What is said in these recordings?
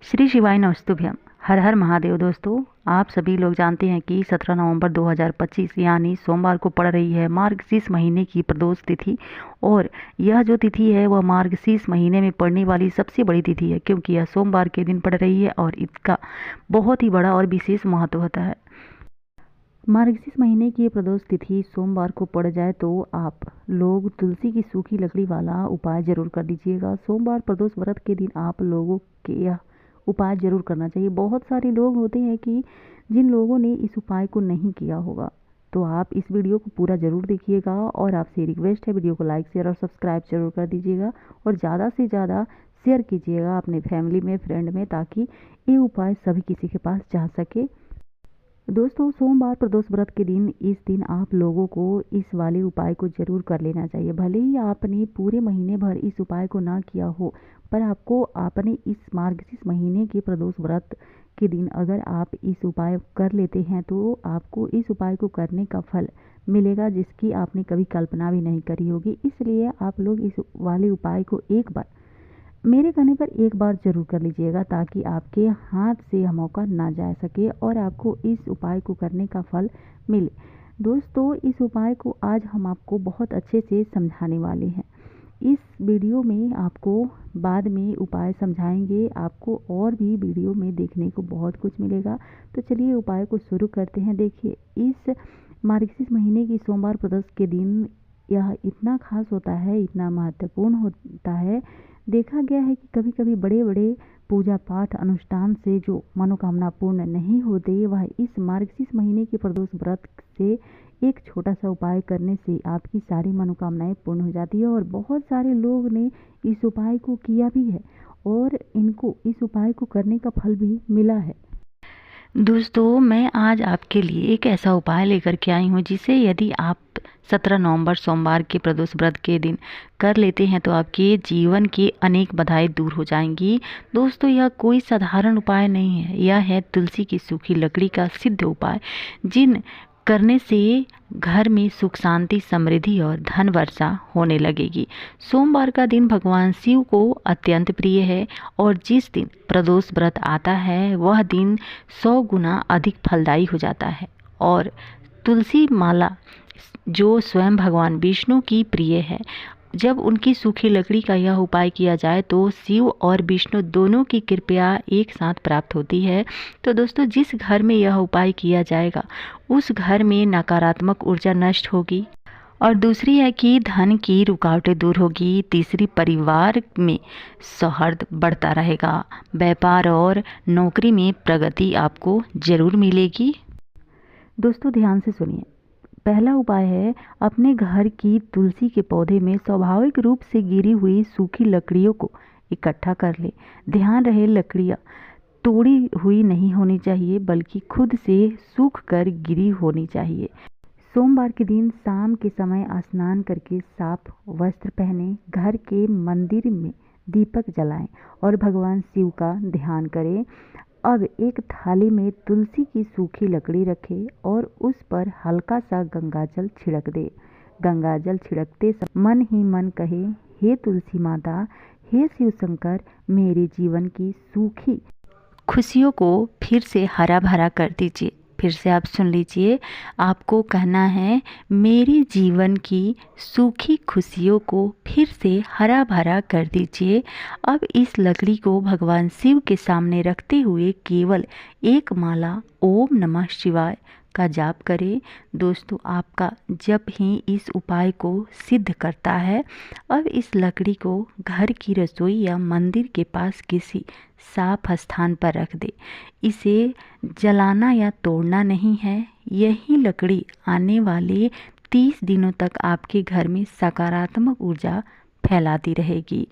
श्री शिवाय नमस्तुभ्यम। हर हर महादेव। दोस्तों, आप सभी लोग जानते हैं कि 17 नवंबर 2025 यानी सोमवार को पड़ रही है मार्गशीर्ष महीने की प्रदोष तिथि। और यह जो तिथि है वह मार्गशीर्ष महीने में पड़ने वाली सबसे बड़ी तिथि है, क्योंकि यह सोमवार के दिन पड़ रही है और इसका बहुत ही बड़ा और विशेष महत्व होता है। मार्गशीर्ष महीने की प्रदोष तिथि सोमवार को पड़ जाए तो आप लोग तुलसी की सूखी लकड़ी वाला उपाय जरूर कर लीजिएगा। सोमवार प्रदोष व्रत के दिन आप लोगों के यह उपाय जरूर करना चाहिए। बहुत सारे लोग होते हैं कि जिन लोगों ने इस उपाय को नहीं किया होगा, तो आप इस वीडियो को पूरा ज़रूर देखिएगा। और आपसे रिक्वेस्ट है, वीडियो को लाइक शेयर और सब्सक्राइब जरूर कर दीजिएगा और ज़्यादा से ज़्यादा शेयर कीजिएगा अपने फैमिली में, फ्रेंड में, ताकि ये उपाय सभी किसी के पास जा सके। दोस्तों, सोमवार प्रदोष व्रत के दिन इस दिन आप लोगों को इस वाले उपाय को जरूर कर लेना चाहिए। भले ही आपने पूरे महीने भर इस उपाय को ना किया हो, पर आपने इस मार्गशीर्ष महीने के प्रदोष व्रत के दिन अगर आप इस उपाय कर लेते हैं तो आपको इस उपाय को करने का फल मिलेगा, जिसकी आपने कभी कल्पना भी नहीं करी होगी। इसलिए आप लोग इस वाले उपाय को एक बार, मेरे कहने पर एक बार ज़रूर कर लीजिएगा, ताकि आपके हाथ से यह मौका ना जा सके और आपको इस उपाय को करने का फल मिले। दोस्तों, इस उपाय को आज हम आपको बहुत अच्छे से समझाने वाले हैं। इस वीडियो में आपको बाद में उपाय समझाएंगे, आपको और भी वीडियो में देखने को बहुत कुछ मिलेगा। तो चलिए उपाय को शुरू करते हैं। देखिए, इस मार्गशीर्ष महीने की सोमवार प्रदोष के दिन यह इतना खास होता है, इतना महत्वपूर्ण होता है। देखा गया है कि कभी कभी बड़े बड़े पूजा पाठ अनुष्ठान से जो मनोकामना पूर्ण नहीं होते, वह इस मार्गशीर्ष महीने के प्रदोष व्रत से एक छोटा सा उपाय करने से आपकी सारी मनोकामनाएं पूर्ण हो जाती है। और बहुत सारे लोग ने इस उपाय को किया भी है और इनको इस उपाय को करने का फल भी मिला है। दोस्तों, मैं आज आपके लिए एक ऐसा उपाय लेकर के आई हूँ जिसे यदि आप 17 नवंबर सोमवार के प्रदोष व्रत के दिन कर लेते हैं तो आपके जीवन की अनेक बाधाएं दूर हो जाएंगी। दोस्तों, यह कोई साधारण उपाय नहीं है, यह है तुलसी की सूखी लकड़ी का सिद्ध उपाय, जिन करने से घर में सुख शांति समृद्धि और धन वर्षा होने लगेगी। सोमवार का दिन भगवान शिव को अत्यंत प्रिय है और जिस दिन प्रदोष व्रत आता है वह दिन 100 गुना अधिक फलदायी हो जाता है। और तुलसी माला जो स्वयं भगवान विष्णु की प्रिय है, जब उनकी सूखी लकड़ी का यह उपाय किया जाए तो शिव और विष्णु दोनों की कृपा एक साथ प्राप्त होती है। तो दोस्तों, जिस घर में यह उपाय किया जाएगा उस घर में नकारात्मक ऊर्जा नष्ट होगी, और दूसरी है कि धन की रुकावटें दूर होगी। तीसरी, परिवार में सौहार्द बढ़ता रहेगा। व्यापार और नौकरी में प्रगति आपको जरूर मिलेगी। दोस्तों, ध्यान से सुनिए। पहला उपाय है, अपने घर की तुलसी के पौधे में स्वाभाविक रूप से गिरी हुई सूखी लकड़ियों को इकट्ठा कर ले। ध्यान रहे, लकड़ियाँ तोड़ी हुई नहीं होनी चाहिए, बल्कि खुद से सूख कर गिरी होनी चाहिए। सोमवार के दिन शाम के समय स्नान करके साफ वस्त्र पहने, घर के मंदिर में दीपक जलाएं और भगवान शिव का ध्यान करें। अब एक थाली में तुलसी की सूखी लकड़ी रखें और उस पर हल्का सा गंगाजल छिड़क दे। गंगाजल छिड़कते समय मन ही मन कहे, हे तुलसी माता, हे शिव शंकर, मेरे जीवन की सूखी खुशियों को फिर से हरा भरा कर दीजिए। फिर से आप सुन लीजिए, आपको कहना है, मेरे जीवन की सूखी खुशियों को फिर से हरा भरा कर दीजिए। अब इस लकड़ी को भगवान शिव के सामने रखते हुए केवल एक माला ओम नमः शिवाय का जाप करें। दोस्तों, आपका जप ही इस उपाय को सिद्ध करता है। अब इस लकड़ी को घर की रसोई या मंदिर के पास किसी साफ स्थान पर रख दे। इसे जलाना या तोड़ना नहीं है। यही लकड़ी आने वाले 30 दिनों तक आपके घर में सकारात्मक ऊर्जा फैलाती रहेगी।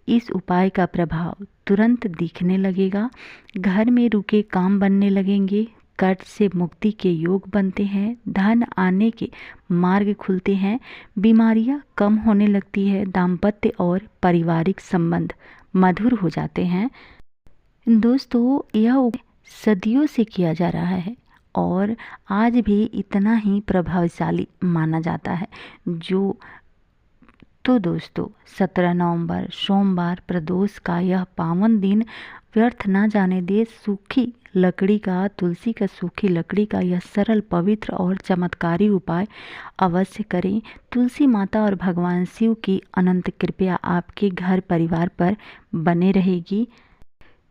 इस उपाय का प्रभाव तुरंत दिखने लगेगा। घर में रुके काम बनने लगेंगे, कर्ज से मुक्ति के योग बनते हैं, धन आने के मार्ग खुलते हैं, बीमारियां कम होने लगती है, दाम्पत्य और पारिवारिक संबंध मधुर हो जाते हैं। दोस्तों, यह सदियों से किया जा रहा है और आज भी इतना ही प्रभावशाली माना जाता है। जो तो दोस्तों 17 नवंबर सोमवार प्रदोष का यह पावन दिन व्यर्थ न जाने दे। सूखी लकड़ी का, तुलसी का सूखी लकड़ी का यह सरल, पवित्र और चमत्कारी उपाय अवश्य करें। तुलसी माता और भगवान शिव की अनंत कृपा आपके घर परिवार पर बने रहेगी।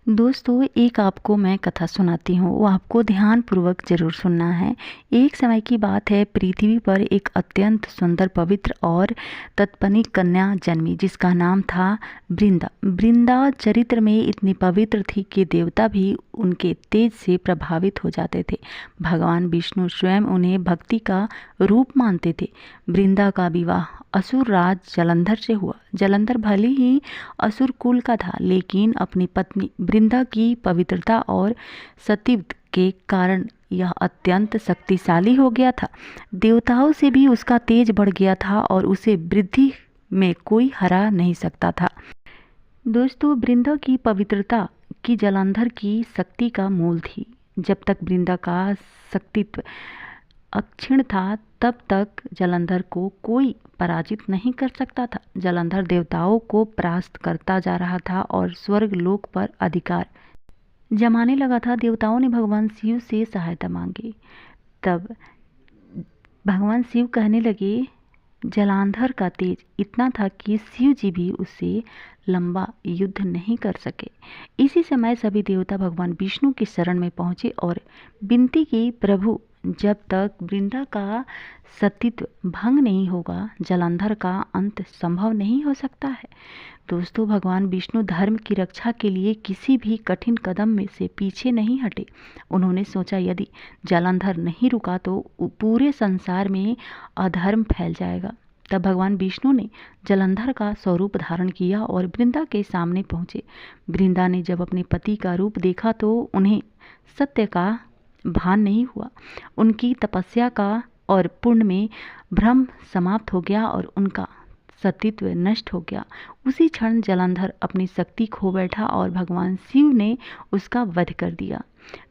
दोस्तों एक आपको मैं कथा सुनाती हूँ, वो आपको ध्यान पूर्वक जरूर सुनना है। एक समय की बात है, पृथ्वी पर एक अत्यंत सुंदर, पवित्र और तत्पनी कन्या जन्मी जिसका नाम था वृंदा। वृंदा चरित्र में इतनी पवित्र थी कि देवता भी उनके तेज से प्रभावित हो जाते थे। भगवान विष्णु स्वयं उन्हें भक्ति का रूप मानते थे। वृंदा का विवाह असुर राज जलंधर से हुआ। जलंधर भले ही असुर कुल का था, लेकिन अपनी पत्नी वृंदा की पवित्रता और सतीत्व के कारण यह अत्यंत शक्तिशाली हो गया था। देवताओं से भी उसका तेज बढ़ गया था और उसे वृद्धि में कोई हरा नहीं सकता था। दोस्तों वृंदा की पवित्रता की जलंधर की शक्ति का मूल थी। जब तक वृंदा का शक्तित्व अक्षीण था, तब तक जलंधर को कोई पराजित नहीं कर सकता था। जलंधर देवताओं को परास्त करता जा रहा था और स्वर्ग लोक पर अधिकार जमाने लगा था। देवताओं ने भगवान शिव से सहायता मांगी। तब भगवान शिव कहने लगे, जलंधर का तेज इतना था कि शिव जी भी उससे लंबा युद्ध नहीं कर सके। इसी समय सभी देवता भगवान विष्णु की शरण में पहुंचे और विनती की, प्रभु जब तक वृंदा का सतीत्व भंग नहीं होगा, जलंधर का अंत संभव नहीं हो सकता है। दोस्तों भगवान विष्णु धर्म की रक्षा के लिए किसी भी कठिन कदम में से पीछे नहीं हटे। उन्होंने सोचा, यदि जलंधर नहीं रुका तो पूरे संसार में अधर्म फैल जाएगा। तब भगवान विष्णु ने जलंधर का स्वरूप धारण किया और वृंदा के सामने पहुँचे। वृंदा ने जब अपने पति का रूप देखा तो उन्हें सत्य का भान नहीं हुआ। उनकी तपस्या का और पुण्य में भ्रम समाप्त हो गया और उनका सतीत्व नष्ट हो गया। उसी क्षण जलंधर अपनी शक्ति खो बैठा और भगवान शिव ने उसका वध कर दिया।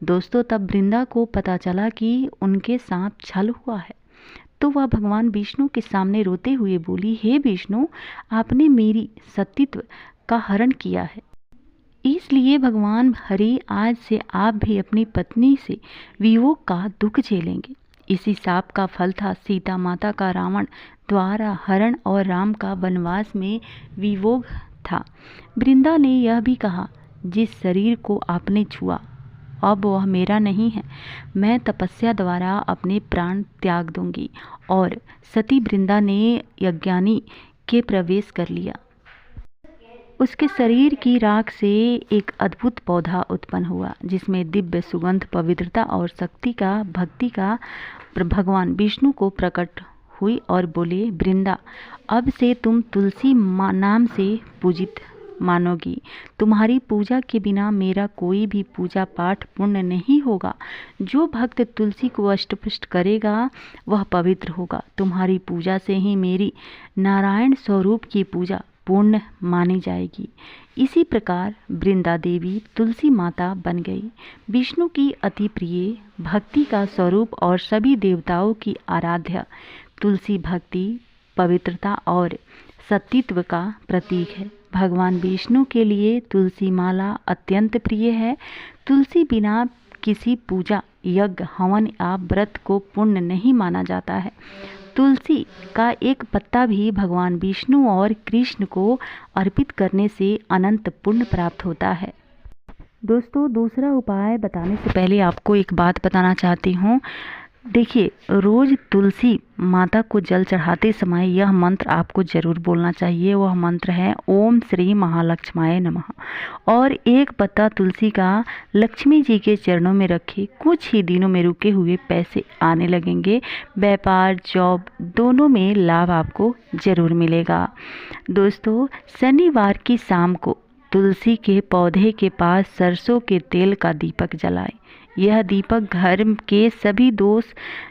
दोस्तों तब वृंदा को पता चला कि उनके साथ छल हुआ है, तो वह भगवान विष्णु के सामने रोते हुए बोली, हे विष्णु, आपने मेरी सतीत्व का हरण किया है, इसलिए भगवान हरि आज से आप भी अपनी पत्नी से वियोग का दुख झेलेंगे। इसी शाप का फल था सीता माता का रावण द्वारा हरण और राम का वनवास में वियोग था। वृंदा ने यह भी कहा, जिस शरीर को आपने छुआ अब वह मेरा नहीं है, मैं तपस्या द्वारा अपने प्राण त्याग दूंगी। और सती वृंदा ने यज्ञानी के प्रवेश कर लिया। उसके शरीर की राख से एक अद्भुत पौधा उत्पन्न हुआ जिसमें दिव्य सुगंध, पवित्रता और शक्ति का, भक्ति का भगवान विष्णु को प्रकट हुई और बोले, वृंदा अब से तुम तुलसी नाम से पूजित मानोगी। तुम्हारी पूजा के बिना मेरा कोई भी पूजा पाठ पूर्ण नहीं होगा। जो भक्त तुलसी को अष्टपुष्ट करेगा वह पवित्र होगा। तुम्हारी पूजा से ही मेरी नारायण स्वरूप की पूजा पूर्ण मानी जाएगी। इसी प्रकार वृंदा देवी तुलसी माता बन गई, विष्णु की अति प्रिय, भक्ति का स्वरूप और सभी देवताओं की आराध्या। तुलसी भक्ति, पवित्रता और सतीत्व का प्रतीक है। भगवान विष्णु के लिए तुलसी माला अत्यंत प्रिय है। तुलसी बिना किसी पूजा, यज्ञ, हवन या व्रत को पुण्य नहीं माना जाता है। तुलसी का एक पत्ता भी भगवान विष्णु और कृष्ण को अर्पित करने से अनंत पुण्य प्राप्त होता है। दोस्तों दूसरा उपाय बताने से पहले आपको एक बात बताना चाहती हूँ। देखिए, रोज तुलसी माता को जल चढ़ाते समय यह मंत्र आपको जरूर बोलना चाहिए। वह मंत्र है, ओम श्री महालक्ष्माय नमः। और एक पत्ता तुलसी का लक्ष्मी जी के चरणों में रखें। कुछ ही दिनों में रुके हुए पैसे आने लगेंगे। व्यापार, जॉब दोनों में लाभ आपको जरूर मिलेगा। दोस्तों शनिवार की शाम को तुलसी के पौधे के पास सरसों के तेल का दीपक जलाएं। यह दीपक घर के सभी दोष,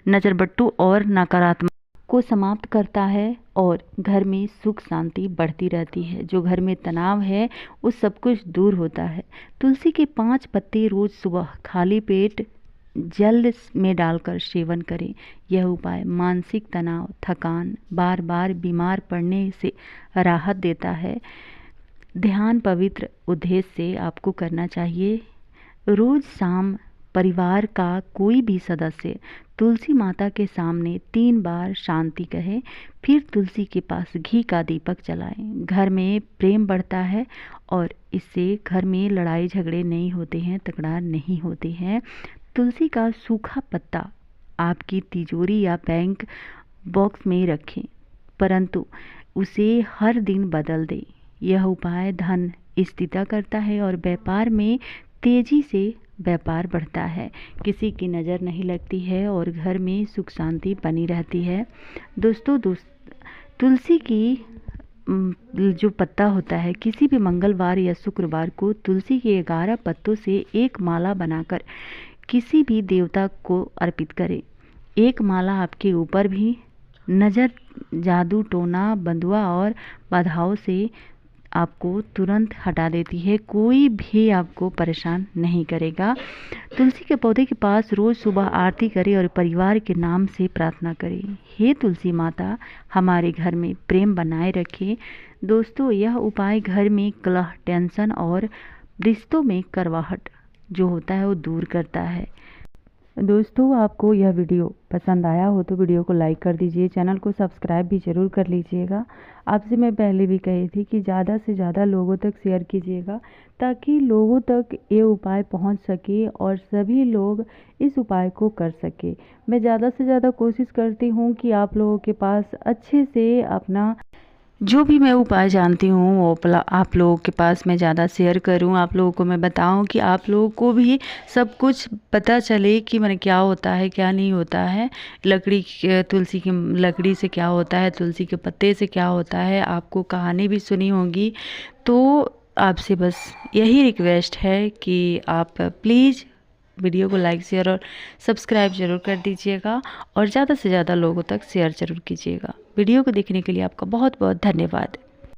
नजरबट्टू और नकारात्मक को समाप्त करता है और घर में सुख शांति बढ़ती रहती है। जो घर में तनाव है वो सब कुछ दूर होता है। तुलसी के 5 पत्ते रोज सुबह खाली पेट जल में डालकर सेवन करें। यह उपाय मानसिक तनाव, थकान, बार बार बीमार पड़ने से राहत देता है। ध्यान पवित्र उद्देश्य से आपको करना चाहिए। रोज़ शाम परिवार का कोई भी सदस्य तुलसी माता के सामने 3 बार शांति कहे, फिर तुलसी के पास घी का दीपक जलाएं। घर में प्रेम बढ़ता है और इससे घर में लड़ाई झगड़े नहीं होते हैं, तकरार नहीं होती हैं। तुलसी का सूखा पत्ता आपकी तिजोरी या बैंक बॉक्स में रखें, परंतु उसे हर दिन बदल दें। यह उपाय धन स्थिरता करता है और व्यापार में तेजी से व्यापार बढ़ता है। किसी की नज़र नहीं लगती है और घर में सुख शांति बनी रहती है। दोस्तों तुलसी की जो पत्ता होता है, किसी भी मंगलवार या शुक्रवार को तुलसी के 11 पत्तों से एक माला बनाकर किसी भी देवता को अर्पित करें। एक माला आपके ऊपर भी नज़र, जादू टोना, बंधुआ और बाधाओं से आपको तुरंत हटा देती है। कोई भी आपको परेशान नहीं करेगा। तुलसी के पौधे के पास रोज़ सुबह आरती करें और परिवार के नाम से प्रार्थना करें, हे तुलसी माता हमारे घर में प्रेम बनाए रखें। दोस्तों यह उपाय घर में कलह, टेंशन और रिश्तों में करवाहट जो होता है वो दूर करता है। दोस्तों आपको यह वीडियो पसंद आया हो तो वीडियो को लाइक कर दीजिए, चैनल को सब्सक्राइब भी ज़रूर कर लीजिएगा। आपसे मैं पहले भी कही थी कि ज़्यादा से ज़्यादा लोगों तक शेयर कीजिएगा ताकि लोगों तक ये उपाय पहुंच सके और सभी लोग इस उपाय को कर सके। मैं ज़्यादा से ज़्यादा कोशिश करती हूँ कि आप लोगों के पास अच्छे से अपना जो भी मैं उपाय जानती हूँ वो आप लोगों के पास मैं ज़्यादा शेयर करूँ, आप लोगों को मैं बताऊँ कि आप लोगों को भी सब कुछ पता चले कि मैंने क्या होता है क्या नहीं होता है। तुलसी की लकड़ी से क्या होता है, तुलसी के पत्ते से क्या होता है, आपको कहानी भी सुनी होगी। तो आपसे बस यही रिक्वेस्ट है कि आप प्लीज़ वीडियो को लाइक, शेयर और सब्सक्राइब जरूर कर दीजिएगा और ज़्यादा से ज़्यादा लोगों तक शेयर जरूर कीजिएगा। वीडियो को देखने के लिए आपका बहुत बहुत धन्यवाद।